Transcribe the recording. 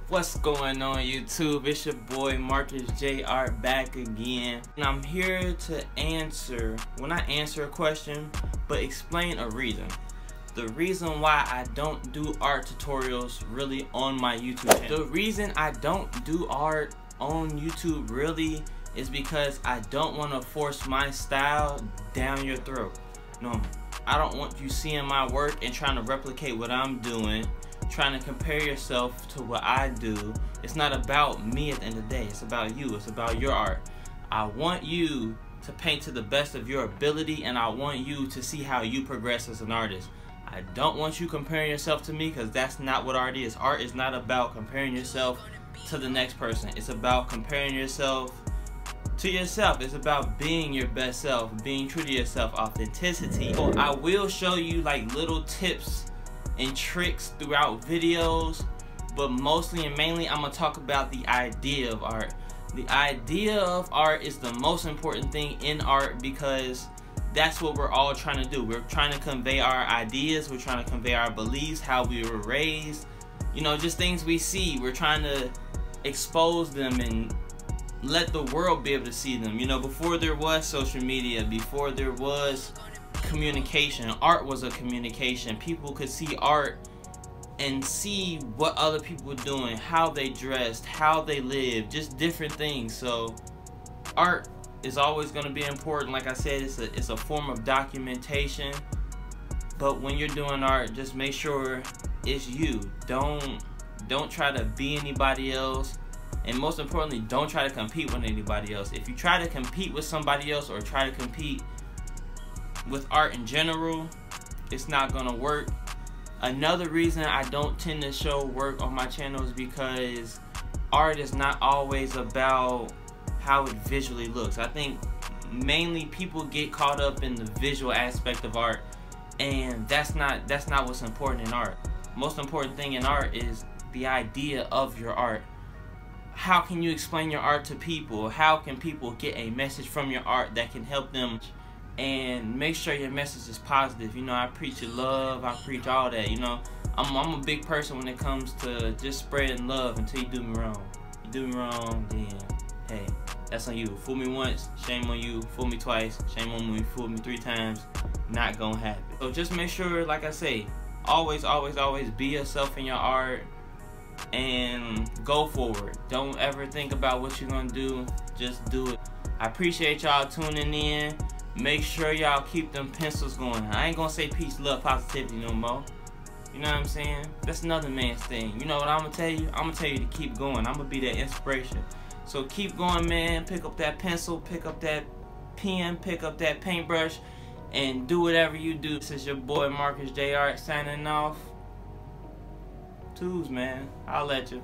What's going on YouTube? It's your boy Marcus J Art back again, and I'm here to answer, well, not answer a question, but explain a reason. The reason why I don't do art tutorials really on my YouTube channel. The reason I don't do art on YouTube really is because I don't want to force my style down your throat. No, I don't want you seeing my work and trying to replicate what I'm doing, trying to compare yourself to what I do. It's not about me at the end of the day. It's about you. It's about your art. I want you to paint to the best of your ability, and I want you to see how you progress as an artist. I don't want you comparing yourself to me, because that's not what art is. Art is not about comparing yourself to the next person. It's about comparing yourself to yourself. It's about being your best self, being true to yourself, authenticity. So I will show you like little tips and tricks throughout videos, but mostly and mainly I'm gonna talk about the idea of art. The idea of art is the most important thing in art, because that's what we're all trying to do. We're trying to convey our ideas, we're trying to convey our beliefs, how we were raised, you know, just things we see. We're trying to expose them and let the world be able to see them. You know, before there was social media, before there was communication, art was a communication. People could see art and see what other people were doing, how they dressed, how they lived, just different things. So art is always going to be important. Like I said, it's a form of documentation. But when you're doing art, just make sure it's you. Don't try to be anybody else. And most importantly, don't try to compete with anybody else. If you try to compete with somebody else, or try to compete with art in general, it's not gonna work. Another reason I don't tend to show work on my channel is because art is not always about how it visually looks. I think mainly people get caught up in the visual aspect of art, and that's not what's important in art. Most important thing in art is the idea of your art. How can you explain your art to people? How can people get a message from your art that can help them? And make sure your message is positive. You know, I preach love, I preach all that. You know, I'm a big person when it comes to just spreading love until you do me wrong. You do me wrong, then hey, that's on you. Fool me once, shame on you. Fool me twice, shame on me. Fool me 3 times, not gonna happen. So just make sure, like I say, always be yourself in your art and go forward. Don't ever think about what you're gonna do, just do it. I appreciate y'all tuning in. Make sure y'all keep them pencils going. I ain't gonna say peace, love, positivity no more. You know what I'm saying? That's another man's thing. You know what I'm gonna tell you? I'm gonna tell you to keep going. I'm gonna be that inspiration. So keep going, man. Pick up that pencil, pick up that pen, pick up that paintbrush, and do whatever you do. This is your boy Marcus J Art signing off. Twos, man. I'll let you.